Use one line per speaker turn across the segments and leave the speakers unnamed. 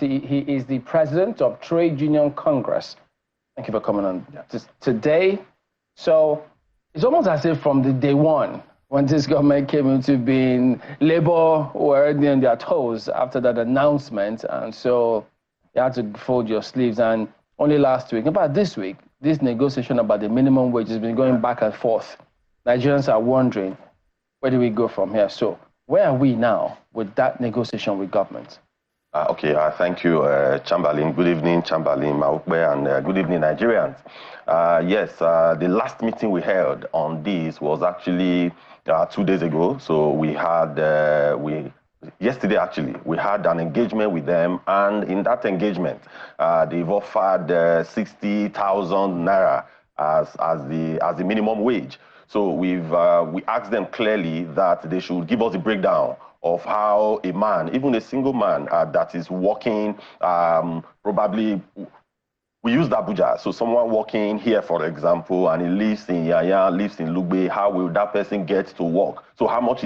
He is the president of Trade Union Congress. Thank you for coming on today. So it's almost as if from the day one, when this government came into being, Labour were already on their toes after that announcement. And so you had to fold your sleeves. And only last week, about this week, this negotiation about the minimum wage has been going back and forth. Nigerians are wondering, where do we go from here? So where are we now with that negotiation with government?
Thank you, Chamberlain. Good evening, Chamberlain, Maukbe, and good evening, Nigerians. The last meeting we held on this was actually 2 days ago. So we had, yesterday actually, we had an engagement with them, and in that engagement, they've offered 60,000 naira as the minimum wage. So we asked them clearly that they should give us a breakdown of how a man, even a single man that is working, probably, we use Abuja, so someone working here, for example, and he lives in Yaya, lives in Lugbe, how will that person get to work? So how much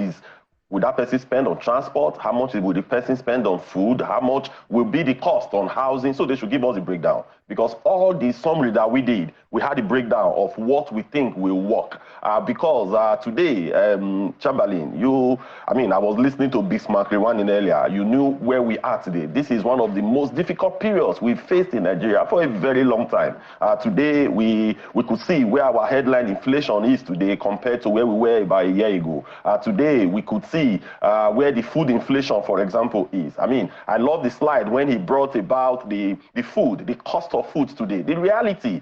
will that person spend on transport? How much will the person spend on food? How much will be the cost on housing? So they should give us a breakdown. Because all the summary that we did, we had a breakdown of what we think will work. Because today, Chamberlain, I was listening to Bismarck Rewanding earlier. You knew where we are today. This is one of the most difficult periods we've faced in Nigeria for a very long time. Today, we could see where our headline inflation is today compared to where we were about a year ago. Today, we could see where the food inflation, for example, is. I love the slide when he brought about the food, the cost of foods today. The reality,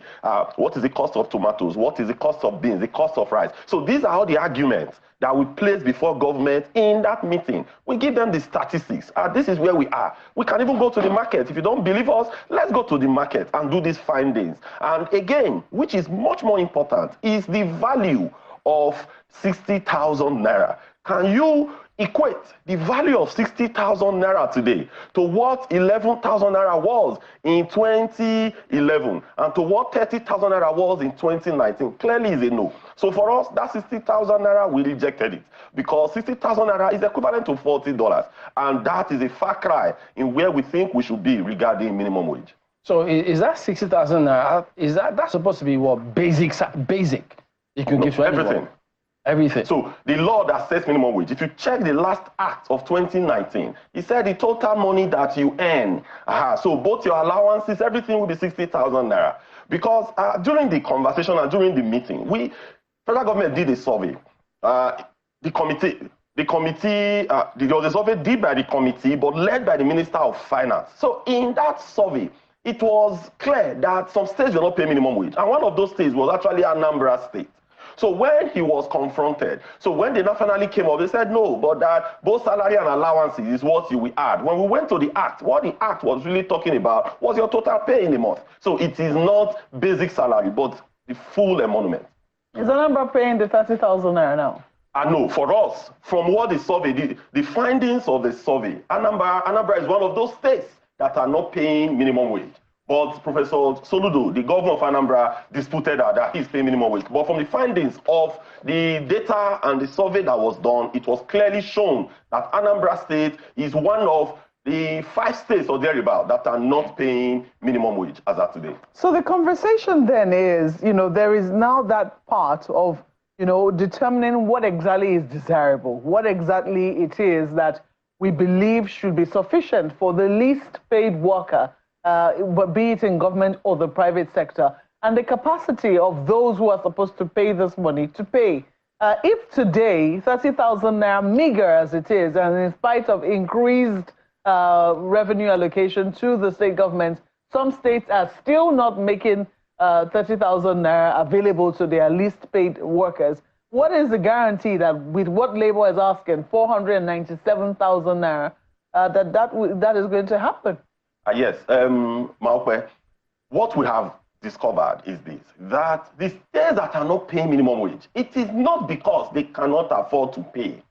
what is the cost of tomatoes? What is the cost of beans? The cost of rice? So these are all the arguments that we place before government in that meeting. We give them the statistics. This is where we are. We can even go to the market. If you don't believe us, let's go to the market and do these findings. And again, which is much more important, is the value of 60,000 naira. Can you equate the value of 60,000 naira today to what 11,000 naira was in 2011 and to what 30,000 naira was in 2019? Clearly is a no. So for us, that 60,000 naira, we rejected it because 60,000 naira is equivalent to $40. And that is a far cry in where we think we should be regarding minimum wage.
So is that 60,000 naira, that's supposed to be what, basic you can give to
everything?
Everything.
So the law that sets minimum wage, if you check the last act of 2019, it said the total money that you earn, so both your allowances, everything will be 60,000 naira. Because during the conversation and during the meeting, federal government did a survey. There was a survey did by the committee, but led by the Minister of Finance. So in that survey, it was clear that some states will not pay minimum wage. And one of those states was actually Anambra State. So when he was confronted, so when they finally came up, they said no, but that both salary and allowances is what you will add. When we went to the act, what the act was really talking about was your total pay in a month. So it is not basic salary, but the full emolument.
Is Anambra paying the 30,000 naira now?
No, for us, from what the survey did, the findings of the survey, Anambra is one of those states that are not paying minimum wage. But Professor Soludo, the governor of Anambra, disputed that he's paying minimum wage. But from the findings of the data and the survey that was done, it was clearly shown that Anambra State is one of the 5 states or thereabout that are not paying minimum wage as of today.
So the conversation then is, there is now that part of, determining what exactly is desirable, what exactly it is that we believe should be sufficient for the least paid worker, but be it in government or the private sector, and the capacity of those who are supposed to pay this money to pay. If today, 30,000 naira, meager as it is, and in spite of increased revenue allocation to the state government, some states are still not making 30,000 naira available to their least paid workers. What is the guarantee that with what Labour is asking, 497,000 naira, that is going to happen?
Yes, Maokwe, what we have discovered is this, that the states that are not paying minimum wage, it is not because they cannot afford to pay.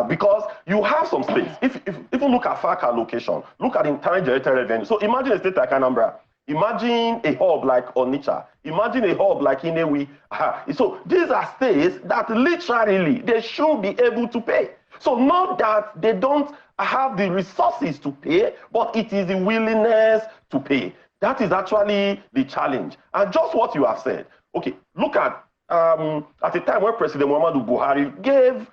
Because you have some states, if you look at FAC allocation, look at internal generated revenue. So imagine a state like Anambra, imagine a hub like Onitsha, imagine a hub like Inewi. So these are states that literally, they should be able to pay. So not that they don't have the resources to pay, but it is the willingness to pay. That is actually the challenge. And just what you have said. Okay, look at a time when President Muhammadu Buhari gave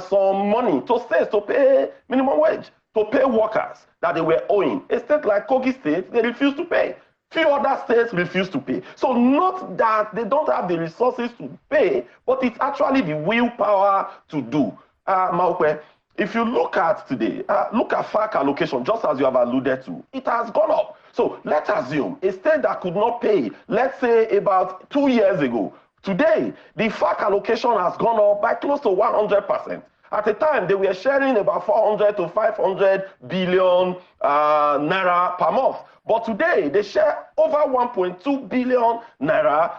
some money to states to pay minimum wage, to pay workers that they were owing. A state like Kogi State, they refused to pay. Few other states refuse to pay. So not that they don't have the resources to pay, but it's actually the willpower to do. Maupe, if you look at today, look at FAC allocation, just as you have alluded to, it has gone up. So let's assume a state that could not pay, let's say about 2 years ago, today, the FAC allocation has gone up by close to 100%. At the time, they were sharing about 400 to 500 billion naira per month. But today, they share over 1.2 billion naira,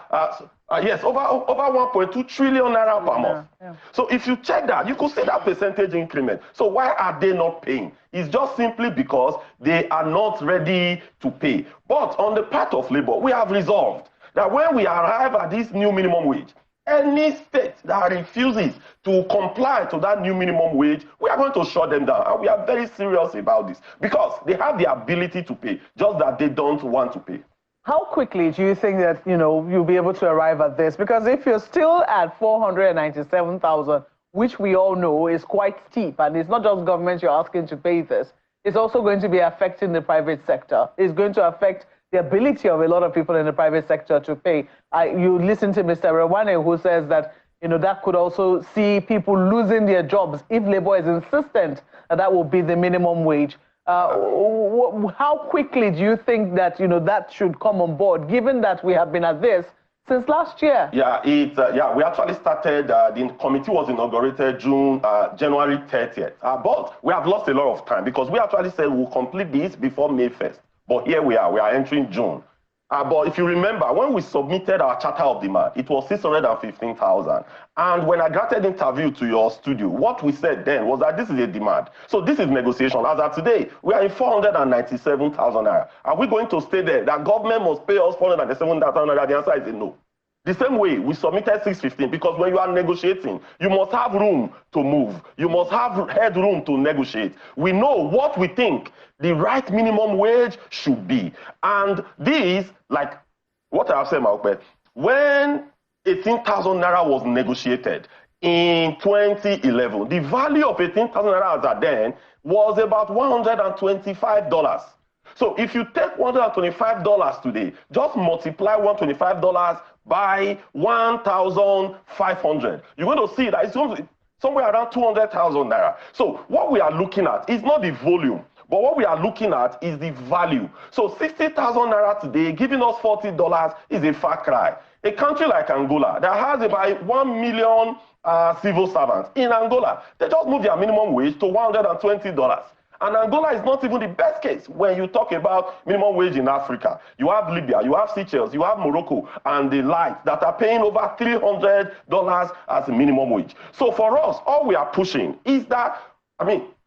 over 1.2 trillion naira per month. Yeah. So if you check that, you could see that percentage increment. So why are they not paying? It's just simply because they are not ready to pay. But on the part of labor, we have resolved that when we arrive at this new minimum wage, any state that refuses to comply to that new minimum wage, we are going to shut them down. And we are very serious about this because they have the ability to pay, just that they don't want to pay.
How quickly do you think that, you'll be able to arrive at this? Because if you're still at 497,000, which we all know is quite steep, and it's not just government you're asking to pay this, it's also going to be affecting the private sector. It's going to affect the ability of a lot of people in the private sector to pay. You listen to Mr. Rewane, who says that that could also see people losing their jobs if labor is insistent that will be the minimum wage. How quickly do you think that that should come on board, given that we have been at this since last year?
Yeah, we actually started. The committee was inaugurated January 30th, but we have lost a lot of time because we actually said we'll complete this before May 1st. But here we are entering June. But if you remember, when we submitted our charter of demand, it was 615,000. And when I granted interview to your studio, what we said then was that this is a demand. So this is negotiation. As of today, we are in 497,000 naira. Are we going to stay there? That government must pay us 497,000 naira? The answer is a no. The same way, we submitted 615 because when you are negotiating, you must have room to move. You must have headroom to negotiate. We know what we think the right minimum wage should be. And this, like what I have said, Maupe, when 18,000 naira was negotiated in 2011, the value of 18,000 naira as then was about $125. So if you take $125 today, just multiply $125 by 1,500, you're going to see that it's somewhere around 200,000 naira. So what we are looking at is not the volume, but what we are looking at is the value. So 60,000 naira today, giving us $40 is a far cry. A country like Angola that has about 1 million civil servants in Angola, they just moved their minimum wage to $120. And Angola is not even the best case when you talk about minimum wage in Africa. You have Libya, you have Seychelles, you have Morocco, and the like that are paying over $300 as a minimum wage. So for us, all we are pushing is that,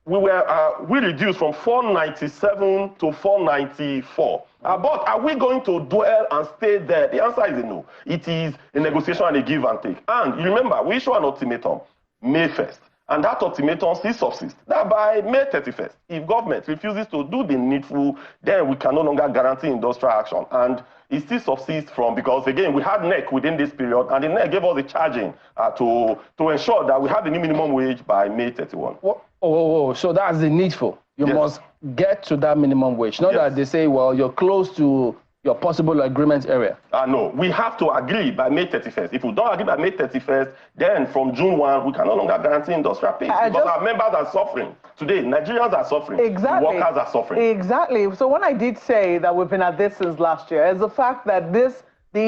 we reduced from 497 to 494. But are we going to dwell and stay there? The answer is no. It is a negotiation and a give and take. And you remember, we issue an ultimatum May 1st. And that ultimatum still subsists. That by May 31st, if government refuses to do the needful, then we can no longer guarantee industrial action. And it still subsists from, because again, we had NEC within this period, and the NEC gave us the charging to ensure that we have the new minimum wage by May 31.
So that's the needful. You must get to that minimum wage. Not that they say, well, you're close to your possible agreement area.
No, we have to agree by May 31st. If we don't agree by May 31st, then from June 1, we can no longer guarantee industrial peace because our members are suffering. Today, Nigerians are suffering.
Exactly.
Workers are suffering.
Exactly. So when I did say that we've been at this since last year, is the fact that the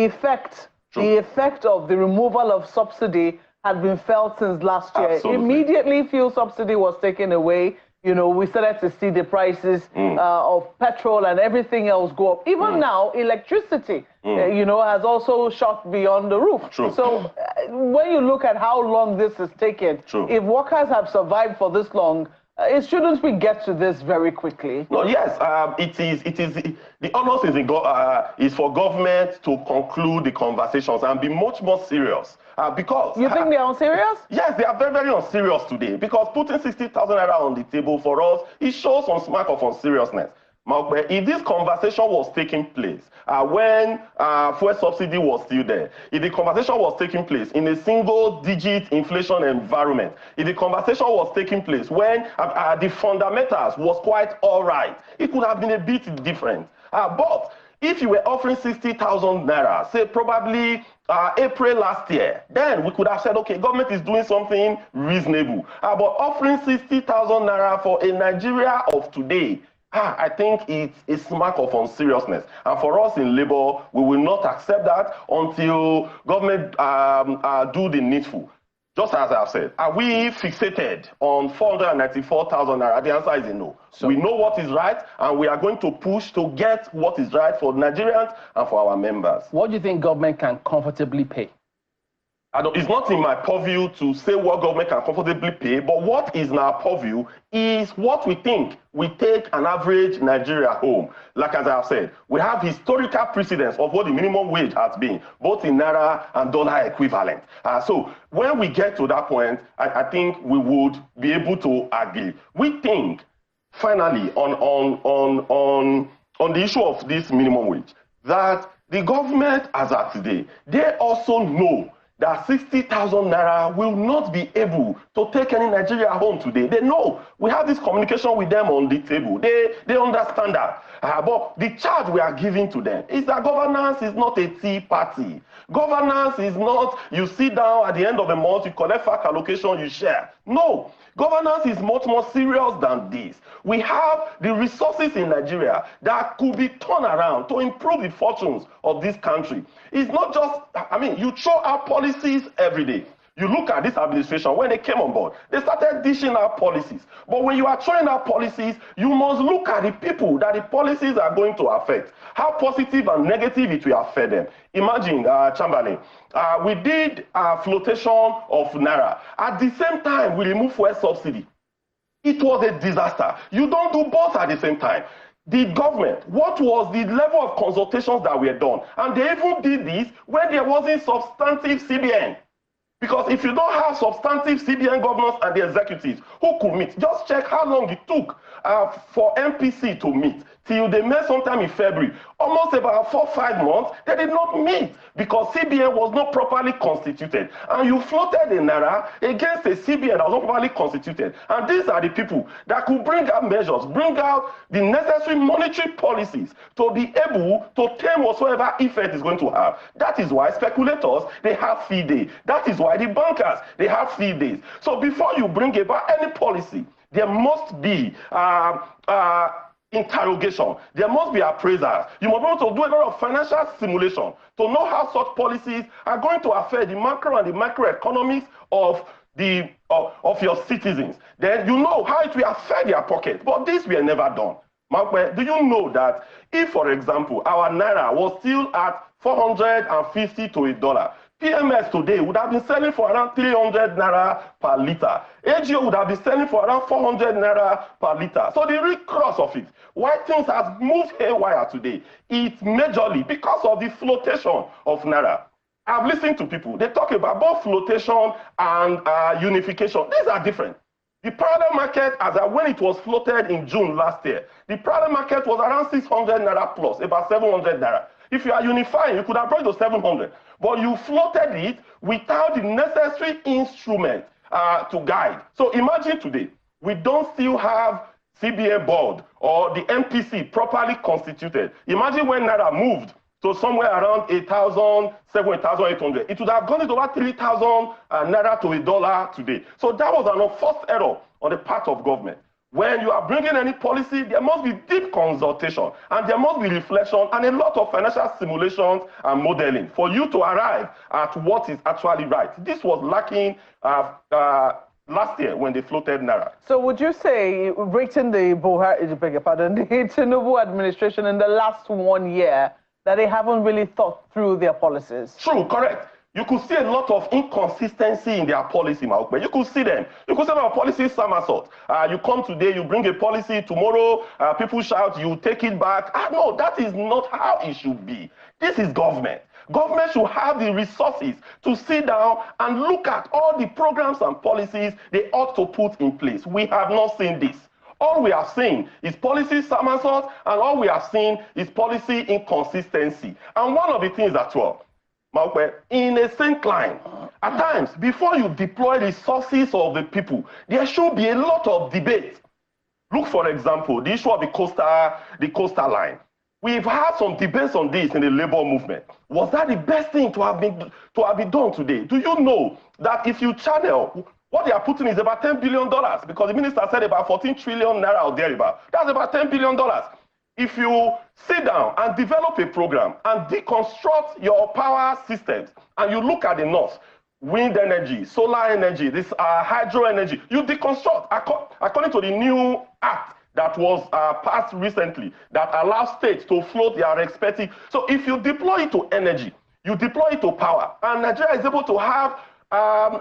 effect of the removal of subsidy had been felt since last year.
Absolutely.
Immediately, fuel subsidy was taken away. We started to see the prices of petrol and everything else go up. Even now, electricity, has also shot beyond the roof.
True.
So when you look at how long this has taken, if workers have survived for this long, Shouldn't we get to this very quickly?
No, yes, the onus is for government to conclude the conversations and be much more serious. Because
you think they are unserious?
Yes, they are very, very unserious today. Because putting 60,000 naira on the table for us, it shows some smack of unseriousness. If this conversation was taking place when fuel subsidy was still there, if the conversation was taking place in a single-digit inflation environment, if the conversation was taking place when the fundamentals was quite all right, it could have been a bit different. But if you were offering 60,000 naira, say probably April last year, then we could have said, okay, government is doing something reasonable. But offering 60,000 naira for a Nigeria of today, I think it's a smack of unseriousness. And for us in Labour, we will not accept that until government do the needful. Just as I've said, are we fixated on 494,000 naira? The answer is a no. So we know what is right, and we are going to push to get what is right for Nigerians and for our members.
What do you think government can comfortably pay?
It's not in my purview to say what government can comfortably pay, but what is in our purview is what we think we take an average Nigeria home. Like as I have said, we have historical precedents of what the minimum wage has been, both in Naira and dollar equivalent. So when we get to that point, I think we would be able to agree. We think, finally, on the issue of this minimum wage, that the government, as of today, they also know that 60,000 naira will not be able to take any Nigeria home today. They know. We have this communication with them on the table. They understand that. But the charge we are giving to them is that governance is not a tea party. Governance is not you sit down at the end of the month, you collect fact allocation, you share. No. Governance is much more serious than this. We have the resources in Nigeria that could be turned around to improve the fortunes of this country. It's not just, you throw out policies every day. You look at this administration, when they came on board, they started dishing out policies. But when you are throwing out policies, you must look at the people that the policies are going to affect. How positive and negative it will affect them. Imagine, Chamberlain, we did flotation of Naira. At the same time, we removed fuel subsidy. It was a disaster. You don't do both at the same time. The government, what was the level of consultations that were done? And they even did this when there wasn't substantive CBN. Because if you don't have substantive CBN governors and the executives who could meet, just check how long it took for MPC to meet till they met sometime in February. Almost about 4 or 5 months, they did not meet because CBN was not properly constituted. And you floated a Naira against a CBN that was not properly constituted. And these are the people that could bring out measures, bring out the necessary monetary policies to be able to tame whatsoever effect is going to have. That is why speculators, they have fee day. That is why the bankers, they have fee days. So before you bring about any policy, there must be interrogation. There must be appraisals. You must be able to do a lot of financial simulation to know how such policies are going to affect the macro and the microeconomics of your citizens. Then you know how it will affect their pocket. But this we are never done. Do you know that if, for example, our Naira was still at 450 to $1, PMS today would have been selling for around 300 naira per liter. AGO would have been selling for around 400 naira per liter. So the real cross of it, why things have moved haywire today, it's majorly because of the flotation of Naira. I've listened to people, they talk about both flotation and unification. These are different. The parallel market, as when it was floated in June last year, the parallel market was around 600 naira plus, about 700 naira. If you are unifying, you could have brought to 700. But you floated it without the necessary instrument to guide. So imagine today, we don't still have CBN board or the MPC properly constituted. Imagine when Naira moved to somewhere around 8,700, it would have gone into about 3,000 Naira to $1 today. So that was an unforced error on the part of government. When you are bringing any policy, there must be deep consultation and there must be reflection and a lot of financial simulations and modeling for you to arrive at what is actually right. This was lacking last year when they floated Naira.
So would you say, rating the the Tinubu administration in the last 1 year, that they haven't really thought through their policies?
True, correct. You could see a lot of inconsistency in their policy, Maokbe. You could see them. You could say our policy somersault. You come today, you bring a policy, tomorrow people shout, you take it back. No, that is not how it should be. This is government. Government should have the resources to sit down and look at all the programs and policies they ought to put in place. We have not seen this. All we have seen is policy somersault, and all we have seen is policy inconsistency. And one of the things as well, in a same line, at times, before you deploy resources of the people, there should be a lot of debate. Look, for example, the issue of the coastal line. We've had some debates on this in the labor movement. Was that the best thing to have been done today? Do you know that if you channel, what they are putting is about $10 billion, because the minister said about 14 trillion naira or thereabout. That's about $10 billion. If you sit down and develop a program and deconstruct your power systems, and you look at the north, wind energy, solar energy, this hydro energy, you deconstruct according to the new act that was passed recently that allows states to float their expertise. So if you deploy it to energy, you deploy it to power, and Nigeria is able to have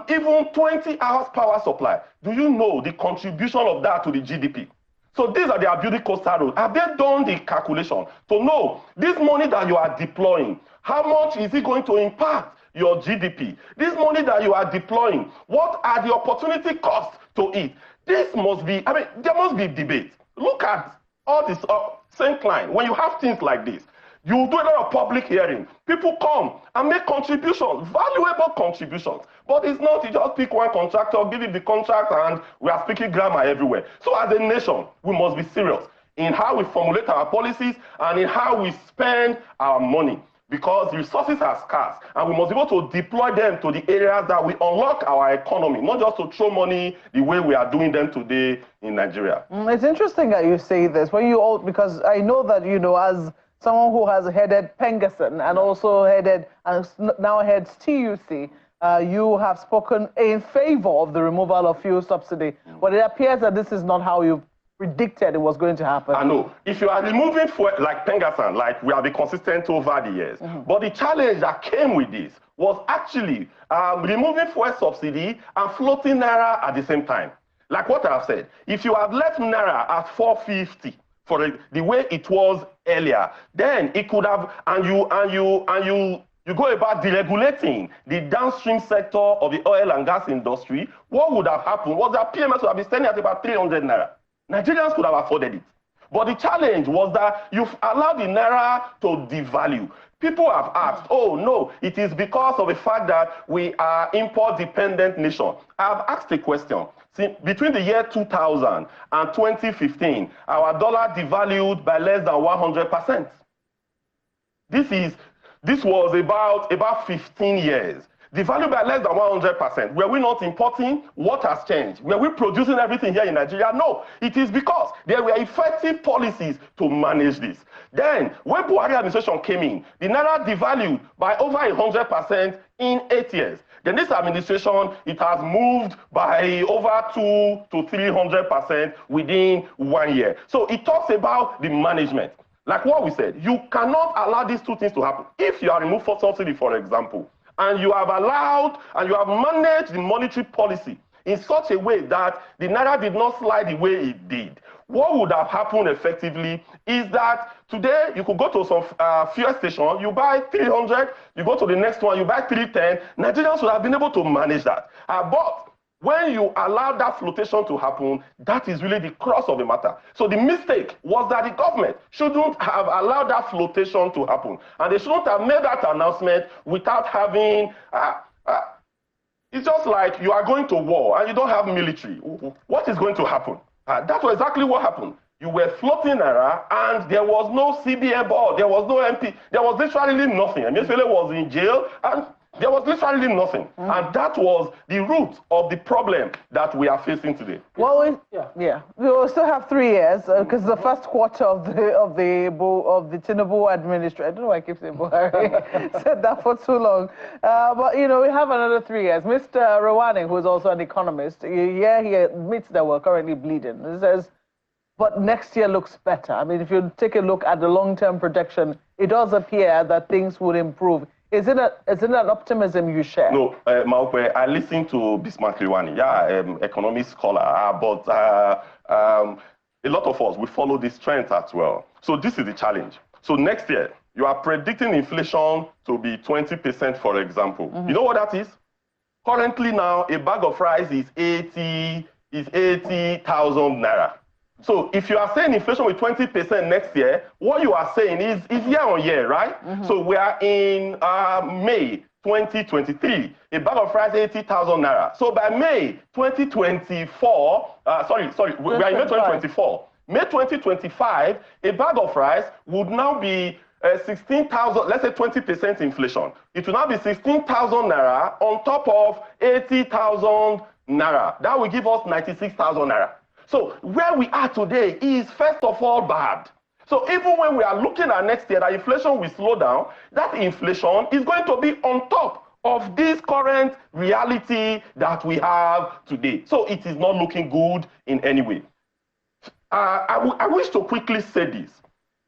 even 20 hours power supply, do you know the contribution of that to the GDP? So these are their building coastal roads. Have they done the calculation to know this money that you are deploying, how much is it going to impact your GDP? This money that you are deploying, what are the opportunity costs to it? This must be, there must be debate. Look at all this same line. When you have things like this, you do a lot of public hearing. People come and make contributions, valuable contributions. But it's not, you just pick one contractor, give it the contract, and we are speaking grammar everywhere. So as a nation, we must be serious in how we formulate our policies and in how we spend our money, because resources are scarce, and we must be able to deploy them to the areas that will unlock our economy, not just to throw money the way we are doing them today in Nigeria.
It's interesting that you say this, because I know that, as someone who has headed Pengasan and also now heads TUC, you have spoken in favor of the removal of fuel subsidy. But it appears that this is not how you predicted it was going to happen.
I know. If you are removing fuel, like Pengasan, like we have been consistent over the years, but the challenge that came with this was actually removing fuel subsidy and floating Naira at the same time. Like what I've said, if you have left Naira at 450, for the way it was earlier, then it could have, and you go about deregulating the downstream sector of the oil and gas industry. What would have happened was that PMS would have been standing at about 300 naira. Nigerians could have afforded it. But the challenge was that you've allowed the naira to devalue. People have asked, oh no, it is because of the fact that we are import-dependent nation. I've asked a question. See, between the year 2000 and 2015, our dollar devalued by less than 100%. This was about 15 years. Devalued by less than 100%. Were we not importing? What has changed? Were we producing everything here in Nigeria? No. It is because there were effective policies to manage this. Then, when Buhari administration came in, the naira devalued by over 100% in 8 years. Then this administration, it has moved by over 200 to 300% within 1 year. So it talks about the management. Like what we said, you cannot allow these two things to happen. If you are removed for subsidy, for example, and you have allowed and you have managed the monetary policy in such a way that the naira did not slide the way it did, what would have happened effectively is that today you could go to some fuel station, you buy 300, you go to the next one, you buy 310. Nigerians would have been able to manage that. But when you allow that flotation to happen, that is really the crux of the matter. So the mistake was that the government shouldn't have allowed that flotation to happen. And they shouldn't have made that announcement without having... it's just like you are going to war and you don't have military. What is going to happen? That was exactly what happened. You were floating naira and there was no CBN board, there was no MP, there was literally nothing. Emefiele was in jail and there was literally nothing. And that was the root of the problem that we are facing today.
Well, we will still have 3 years because the first quarter of the Tinubu administration, I don't know why I keep saying Buhari, said that for too long. But, we have another 3 years. Mr. Rawani, who is also an economist, he admits that we're currently bleeding. He says, but next year looks better. I mean, if you take a look at the long-term projection, it does appear that things would improve. Is it an optimism you share?
No, Maokwe, I listened to Bismarck Riwani, economic scholar, but a lot of us, we follow this trend as well. So this is the challenge. So next year, you are predicting inflation to be 20%, for example. You know what that is? Currently now, a bag of rice is 80,000 naira. So if you are saying inflation with 20% next year, what you are saying is year on year, right? So we are in May 2023, a bag of rice 80,000 naira. So by May 2024, we are in May 2024. May 2025, a bag of rice would now be 16,000, let's say 20% inflation. It will now be 16,000 naira on top of 80,000 naira. That will give us 96,000 naira. So where we are today is first of all bad. So even when we are looking at next year that inflation will slow down, that inflation is going to be on top of this current reality that we have today. So it is not looking good in any way. I wish to quickly say this.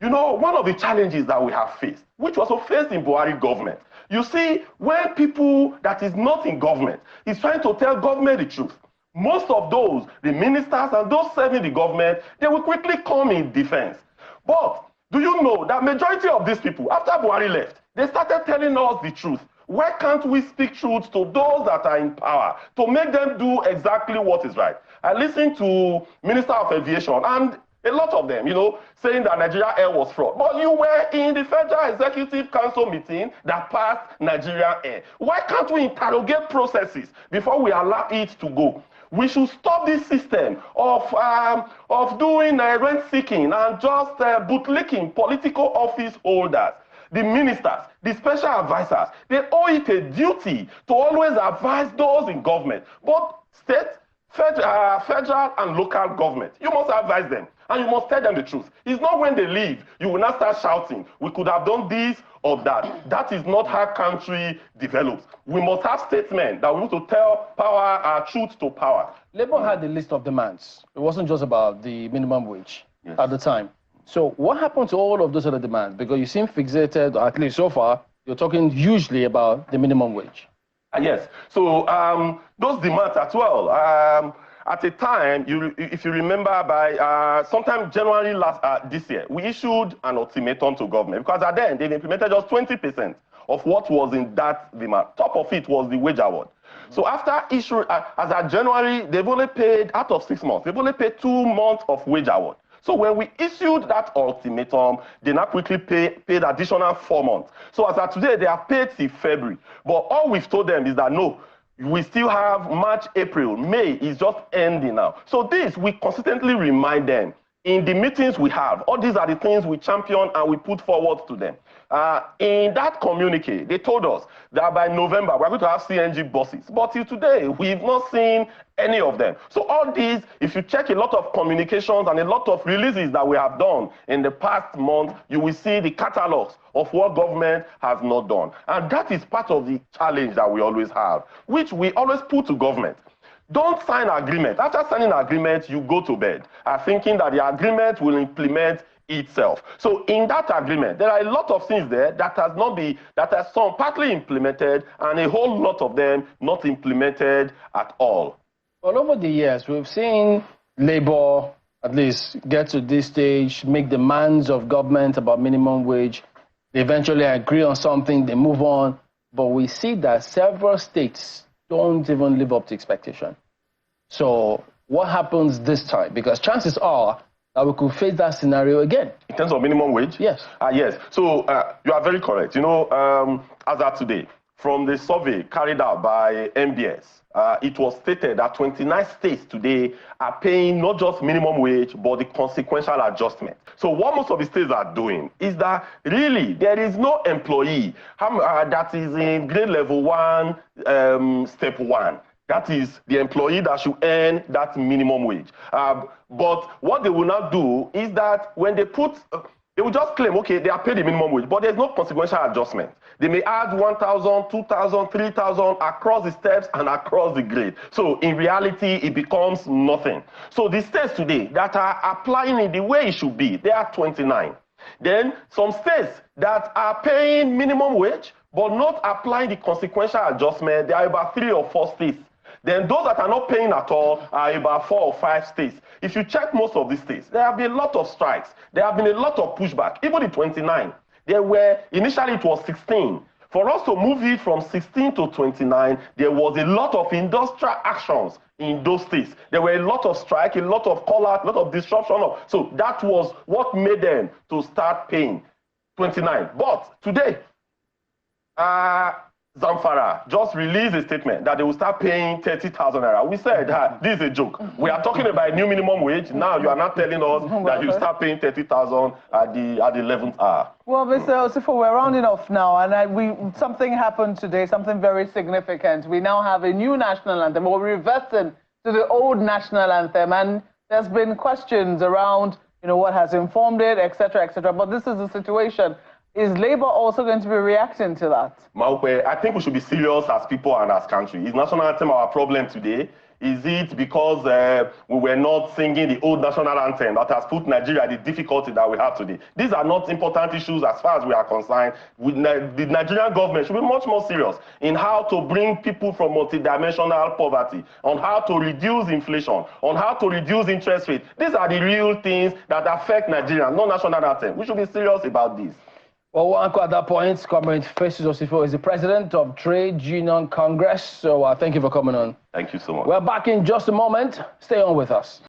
You know, one of the challenges that we have faced, which was also faced in Buhari government, you see, when people that is not in government is trying to tell government the truth, most of those, the ministers and those serving the government, they will quickly come in defense. But do you know that majority of these people, after Buhari left, they started telling us the truth. Why can't we speak truth to those that are in power to make them do exactly what is right? I listened to Minister of Aviation and a lot of them, you know, saying that Nigeria Air was fraud. But you were in the Federal Executive Council meeting that passed Nigeria Air. Why can't we interrogate processes before we allow it to go? We should stop this system of doing rent seeking and just bootlicking political office holders. The ministers, the special advisors, they owe it a duty to always advise those in government, both state, federal and local government. You must advise them and you must tell them the truth. It's not when they leave, you will not start shouting, we could have done this or that. That is not how country develops. We must have statements that we need to tell truth to power.
Labour had a list of demands. It wasn't just about the minimum wage at the time. So what happened to all of those other demands? Because you seem fixated, or at least so far, you're talking hugely about the minimum wage.
Yes. So those demands as well. At a time, if you remember, by sometime January this year, we issued an ultimatum to government because at then they've implemented just 20% of what was in that demand. Top of it was the wage award. So after issue, as at January, they've only paid, out of 6 months, they've only paid 2 months of wage award. So when we issued that ultimatum, they now quickly paid additional 4 months. So as of today, they are paid till February. But all we've told them is that no, we still have March, April, May is just ending now. So this, we consistently remind them. In the meetings we have, all these are the things we champion and we put forward to them. In that communique, they told us that by November, we're going to have CNG buses. But till today, we've not seen any of them. So all these, if you check a lot of communications and a lot of releases that we have done in the past month, you will see the catalogs of what government has not done. And that is part of the challenge that we always have, which we always put to government. Don't sign agreement. After signing agreement, you go to bed, thinking that the agreement will implement itself. So in that agreement, there are a lot of things there that are some partly implemented and a whole lot of them not implemented at all.
Well, over the years, we've seen Labour at least get to this stage, make demands of government about minimum wage. They eventually agree on something, they move on. But we see that several states don't even live up to expectation. So what happens this time? Because chances are that we could face that scenario again.
In terms of minimum wage?
Yes.
Yes. So you are very correct. You know, as of today, from the survey carried out by MBS, it was stated that 29 states today are paying not just minimum wage, but the consequential adjustment. So what most of the states are doing is that really there is no employee that is in grade level 1, step 1. That is the employee that should earn that minimum wage. But what they will not do is that when they they will just claim, okay, they are paid the minimum wage, but there's no consequential adjustment. They may add 1,000, 2,000, 3,000 across the steps and across the grade. So in reality, it becomes nothing. So the states today that are applying it the way it should be, they are 29. Then some states that are paying minimum wage, but not applying the consequential adjustment, there are about 3 or 4 states. Then those that are not paying at all are about 4 or 5 states. If you check most of these states, there have been a lot of strikes. There have been a lot of pushback. Even the 29, there were, initially it was 16. For us to move it from 16 to 29, there was a lot of industrial actions in those states. There were a lot of strike, a lot of call-out, a lot of disruption. So that was what made them to start paying 29. But today, Zamfara just released a statement that they will start paying 30,000 naira. We said, this is a joke. We are talking about a new minimum wage. Now you are not telling us that you start paying 30,000 at the 11th hour.
Well, Mr. Osifo, we're rounding off now, and something happened today, something very significant. We now have a new national anthem. We're reversing to the old national anthem, and there's been questions around, what has informed it, etc., etc. But this is the situation. Is Labour also going to be reacting to that?
Maupe, I think we should be serious as people and as country. Is national anthem our problem today? Is it because we were not singing the old national anthem that has put Nigeria in the difficulty that we have today? These are not important issues as far as we are concerned. The Nigerian government should be much more serious in how to bring people from multidimensional poverty, on how to reduce inflation, on how to reduce interest rates. These are the real things that affect Nigeria, not national anthem. We should be serious about this.
Well, Uncle, at that point, Comrade Festus Osifo is the president of Trade Union Congress. So thank you for coming on.
Thank you so much.
We're back in just a moment. Stay on with us.